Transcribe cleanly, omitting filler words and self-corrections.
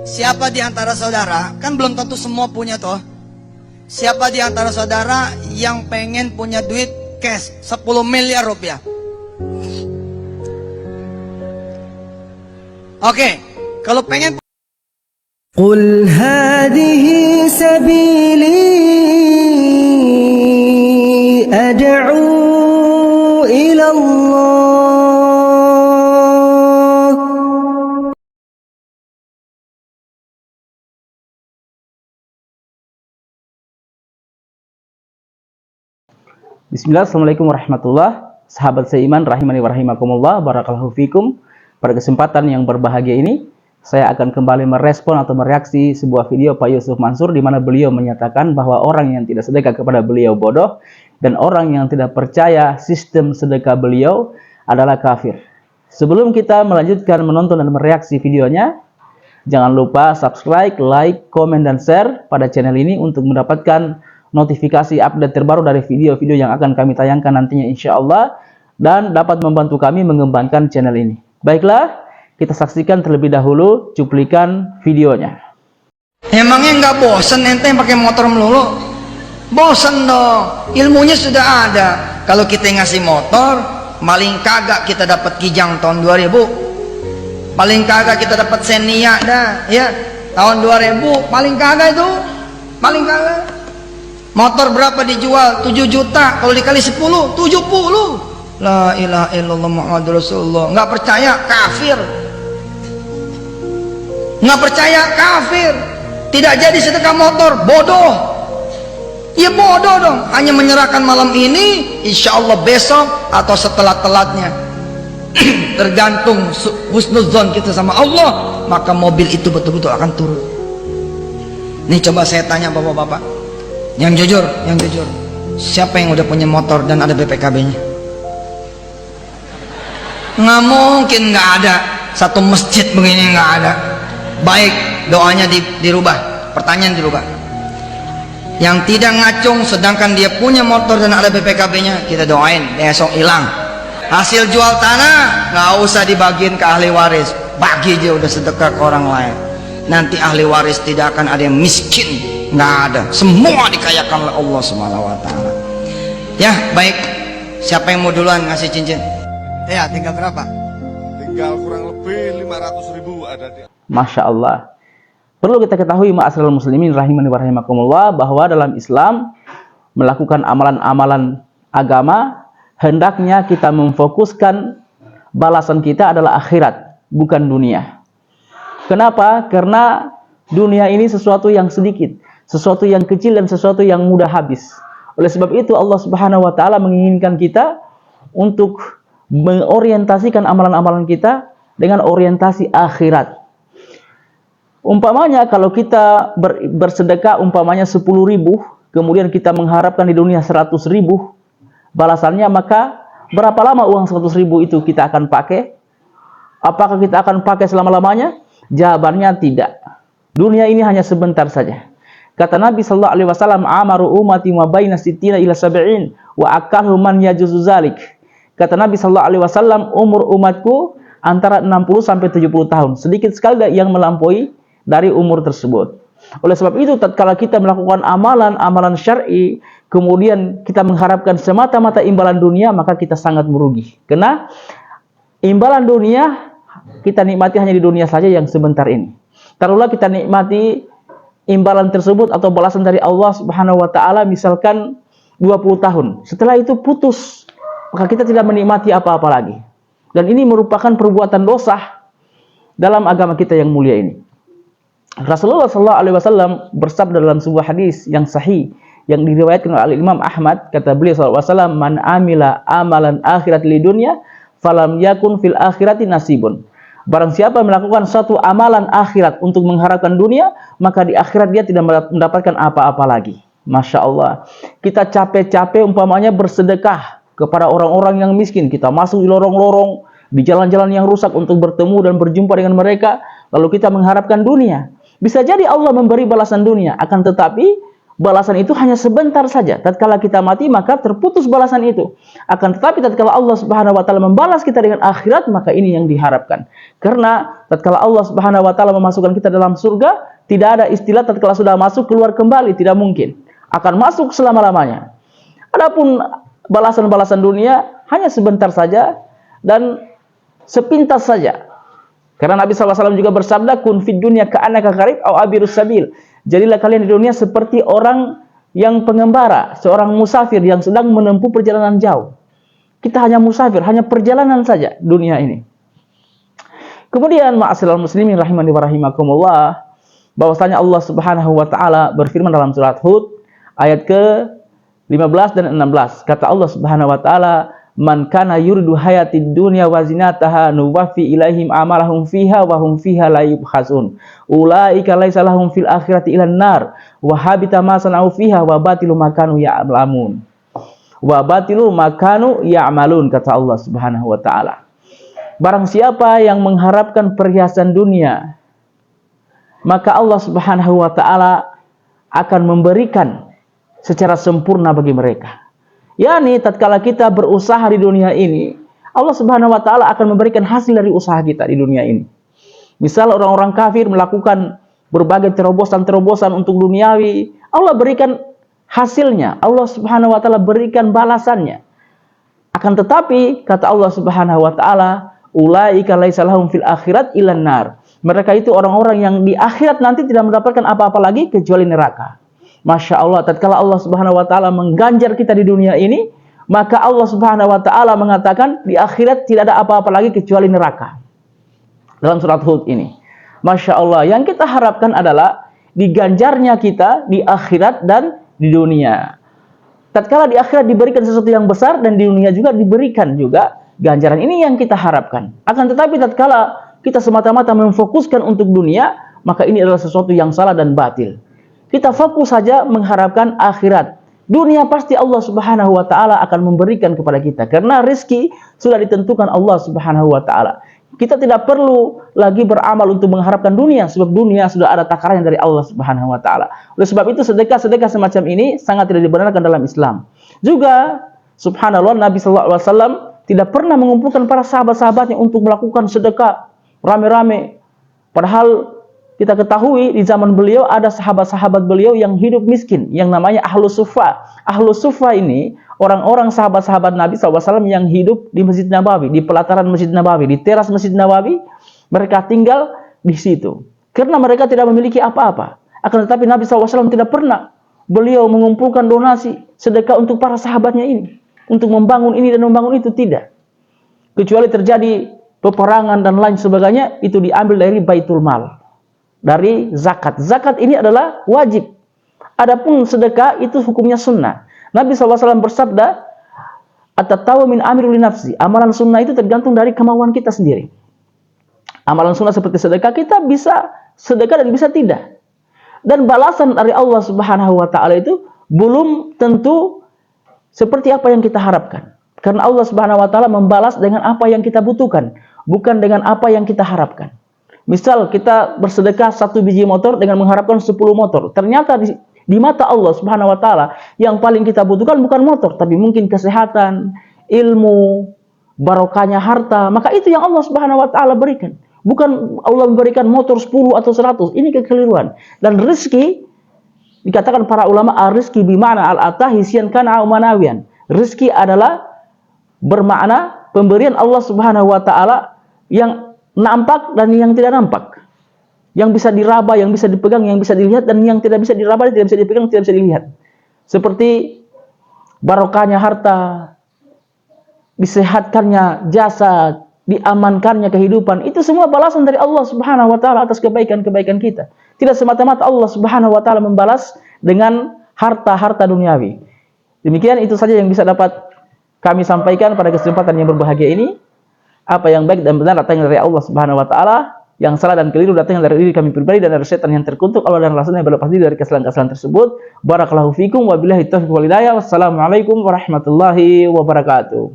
Siapa di antara saudara, kan belum tentu semua punya toh. Siapa di antara saudara yang pengen punya duit cash 10 miliar rupiah? Oke, kalau pengen قل هذه سبيلي أدعو إلى الله. Bismillah, assalamualaikum warahmatullah. Sahabat seiman rahimani wa rahimakumullah, barakallahu fikum. Pada kesempatan yang berbahagia ini, saya akan kembali merespon atau mereaksi sebuah video Pak Yusuf Mansur di mana beliau menyatakan bahwa orang yang tidak sedekah kepada beliau bodoh dan orang yang tidak percaya sistem sedekah beliau adalah kafir. Sebelum kita melanjutkan menonton dan mereaksi videonya, jangan lupa subscribe, like, komen, dan share pada channel ini untuk mendapatkan notifikasi update terbaru dari video-video yang akan kami tayangkan nantinya insya Allah, dan dapat membantu kami mengembangkan channel ini. Baiklah, kita saksikan terlebih dahulu cuplikan videonya. emangnya nggak bosen ente pakai motor melulu? Bosen dong, ilmunya sudah ada. Kalau kita ngasih motor, paling kagak kita dapat Kijang tahun 2000, paling kagak kita dapat Xenia dah ya tahun 2000, paling kagak itu, paling kagak. Motor berapa dijual? 7 juta, kalau dikali 10, 70. La ilaha illallah Muhammadur Rasulullah. Nggak percaya, kafir. Nggak percaya, kafir. Tidak jadi sedekah motor, bodoh. Ya bodoh dong. Hanya menyerahkan malam ini, insya Allah besok atau setelah-telatnya. Tergantung husnuzon kita sama Allah, maka mobil itu betul-betul akan turun. Nih coba saya tanya bapak-bapak, yang jujur, siapa yang udah punya motor dan ada BPKB-nya? Nggak mungkin nggak ada. Satu masjid begini nggak ada. Baik, doanya dirubah, pertanyaan dirubah. Yang tidak ngacung sedangkan dia punya motor dan ada BPKB-nya, kita doain besok hilang. Hasil jual tanah nggak usah dibagiin ke ahli waris, bagi aja, udah sedekah ke orang lain. Nanti ahli waris tidak akan ada yang miskin, nggak ada, semua dikayakan oleh Allah Subhanahu wa taala. Ya, baik. Siapa yang mau duluan ngasih cincin? Ya, tinggal berapa? Tinggal kurang lebih 500.000 ada di. Masya Allah. Perlu kita ketahui ma'asyiral muslimin rahimani wa rahimakumullah, bahwa dalam Islam melakukan amalan-amalan agama hendaknya kita memfokuskan balasan kita adalah akhirat, bukan dunia. Kenapa? Karena dunia ini sesuatu yang sedikit, sesuatu yang kecil, dan sesuatu yang mudah habis. Oleh sebab itu Allah Subhanahu wa taala menginginkan kita untuk mengorientasikan amalan-amalan kita dengan orientasi akhirat. Umpamanya kalau kita bersedekah umpamanya 10.000, kemudian kita mengharapkan di dunia 100.000 balasannya, maka berapa lama uang 100.000 itu kita akan pakai? Apakah kita akan pakai selama-lamanya? Jawabannya tidak. Dunia ini hanya sebentar saja. Kata Nabi sallallahu alaihi wasallam, "Amaru ummati ma baina sittina ila sab'in wa akalu man yajuzu zalik." Kata Nabi sallallahu alaihi wasallam, umur umatku antara 60 sampai 70 tahun. Sedikit sekali yang melampaui dari umur tersebut. Oleh sebab itu, tatkala kita melakukan amalan-amalan syar'i, kemudian kita mengharapkan semata-mata imbalan dunia, maka kita sangat merugi. Karena imbalan dunia kita nikmati hanya di dunia saja yang sebentar ini. Taruhlah kita nikmati imbalan tersebut atau balasan dari Allah Subhanahu wa taala misalkan 20 tahun. Setelah itu putus, maka kita tidak menikmati apa-apa lagi. Dan ini merupakan perbuatan dosa dalam agama kita yang mulia ini. Rasulullah SAW bersabda dalam sebuah hadis yang sahih yang diriwayatkan oleh Imam Ahmad, kata beliau SAW, "Man amila amalan akhirat li dunya, falam yakun fil akhirati nasibun." Barang siapa melakukan suatu amalan akhirat untuk mengharapkan dunia, maka di akhirat dia tidak mendapatkan apa-apa lagi. Masya Allah. Kita capek-capek umpamanya bersedekah kepada orang-orang yang miskin. Kita masuk di lorong-lorong, di jalan-jalan yang rusak untuk bertemu dan berjumpa dengan mereka. Lalu kita mengharapkan dunia. Bisa jadi Allah memberi balasan dunia, akan tetapi balasan itu hanya sebentar saja. Tatkala kita mati maka terputus balasan itu. Akan tetapi tatkala Allah Subhanahu wa taala membalas kita dengan akhirat, maka ini yang diharapkan. Karena tatkala Allah Subhanahu wa taala memasukkan kita dalam surga, tidak ada istilah tatkala sudah masuk keluar kembali, tidak mungkin. Akan masuk selama-lamanya. Adapun balasan-balasan dunia hanya sebentar saja dan sepintas saja. Karena Nabi SAW juga bersabda, kun fid dunya ka'annaka gharib aw abirus sabil. Jadilah kalian di dunia seperti orang yang pengembara, seorang musafir yang sedang menempuh perjalanan jauh. Kita hanya musafir, hanya perjalanan saja dunia ini. Kemudian ma'asyiral muslimin rahimani wa rahimakumullah, bahwasanya Allah Subhanahu wa taala berfirman dalam surat Hud ayat ke-15 dan 16. Kata Allah Subhanahu wa taala, man kana yuridu hayatid dunya wa zinataha nuwaffi ilaihim amalahum fiha wa hum fiha la yubkhasun ulaika laisa lahum fil akhirati ilan nar wa habita ma sana'u fiha wa batilu ma kanu ya'lamun wa batilu ma kanu ya'malun. Kata Allah Subhanahu wa taala, barang siapa yang mengharapkan perhiasan dunia, maka Allah Subhanahu wa taala akan memberikan secara sempurna bagi mereka. Yani tatkala kita berusaha di dunia ini, Allah Subhanahu wa taala akan memberikan hasil dari usaha kita di dunia ini. Misal orang-orang kafir melakukan berbagai terobosan-terobosan untuk duniawi, Allah berikan hasilnya. Allah Subhanahu wa taala berikan balasannya. Akan tetapi kata Allah Subhanahu wa taala, ulaika laisa lahum fil akhirat ilan nar. Mereka itu orang-orang yang di akhirat nanti tidak mendapatkan apa-apa lagi kecuali neraka. Masya Allah, tatkala Allah Subhanahu wa taala mengganjar kita di dunia ini, maka Allah Subhanahu wa taala mengatakan di akhirat tidak ada apa-apa lagi kecuali neraka. Dalam surat Hud ini. Masya Allah, yang kita harapkan adalah diganjarnya kita di akhirat dan di dunia. Tatkala di akhirat diberikan sesuatu yang besar dan di dunia juga diberikan juga ganjaran, ini yang kita harapkan. Akan tetapi tatkala kita semata-mata memfokuskan untuk dunia, maka ini adalah sesuatu yang salah dan batil. Kita fokus saja mengharapkan akhirat. Dunia pasti Allah Subhanahu wa taala akan memberikan kepada kita karena rezeki sudah ditentukan Allah Subhanahu wa taala. Kita tidak perlu lagi beramal untuk mengharapkan dunia sebab dunia sudah ada takarannya dari Allah Subhanahu wa taala. Oleh sebab itu sedekah-sedekah semacam ini sangat tidak dibenarkan dalam Islam. Juga subhanallah, Nabi sallallahu alaihi wasallam tidak pernah mengumpulkan para sahabat-sahabatnya untuk melakukan sedekah rame-rame. Padahal kita ketahui di zaman beliau ada sahabat-sahabat beliau yang hidup miskin, yang namanya Ahlus Suffah. Ahlus Suffah ini orang-orang sahabat-sahabat Nabi SAW yang hidup di Masjid Nabawi, di pelataran Masjid Nabawi, di teras Masjid Nabawi. Mereka tinggal di situ karena mereka tidak memiliki apa-apa. Akan tetapi Nabi SAW tidak pernah beliau mengumpulkan donasi sedekah untuk para sahabatnya ini, untuk membangun ini dan membangun itu, tidak. Kecuali terjadi peperangan dan lain sebagainya, itu diambil dari Baitul Mal, dari zakat. Zakat ini adalah wajib. Adapun sedekah itu hukumnya sunnah. Nabi SAW bersabda, at-tatawu min amirul nafsi. Amalan sunnah itu tergantung dari kemauan kita sendiri. Amalan sunnah seperti sedekah, kita bisa sedekah dan bisa tidak. Dan balasan dari Allah Subhanahu wa taala itu belum tentu seperti apa yang kita harapkan. Karena Allah Subhanahu wa taala membalas dengan apa yang kita butuhkan, bukan dengan apa yang kita harapkan. Misal kita bersedekah 1 biji motor dengan mengharapkan 10 motor. Ternyata di mata Allah Subhanahu wa taala yang paling kita butuhkan bukan motor, tapi mungkin kesehatan, ilmu, barokahnya harta. Maka itu yang Allah Subhanahu wa taala berikan. Bukan Allah memberikan motor 10 atau 100. Ini kekeliruan. Dan rezeki dikatakan para ulama, ar-rizki bima'na al-atahi siyan kana manawiyan. Rezeki adalah bermakna pemberian Allah Subhanahu wa taala yang nampak dan yang tidak nampak, yang bisa diraba, yang bisa dipegang, yang bisa dilihat, dan yang tidak bisa diraba, tidak bisa dipegang, tidak bisa dilihat. Seperti barokahnya harta, disehatkannya jasad, diamankannya kehidupan. Itu semua balasan dari Allah Subhanahu wa taala atas kebaikan-kebaikan kita. Tidak semata-mata Allah Subhanahu wa taala membalas dengan harta-harta duniawi. Demikian, itu saja yang bisa dapat kami sampaikan pada kesempatan yang berbahagia ini. Apa yang baik dan benar datangnya dari Allah Subhanahu wa taala, yang salah dan keliru datangnya dari diri kami pribadi dan dari setan yang terkutuk. Allah dan Rasulnya berlepas diri dari kesalahan-kesalahan tersebut. Barakallahu fikum, wabillahi taufiq wal hidayah. Wassalamualaikum warahmatullahi wabarakatuh.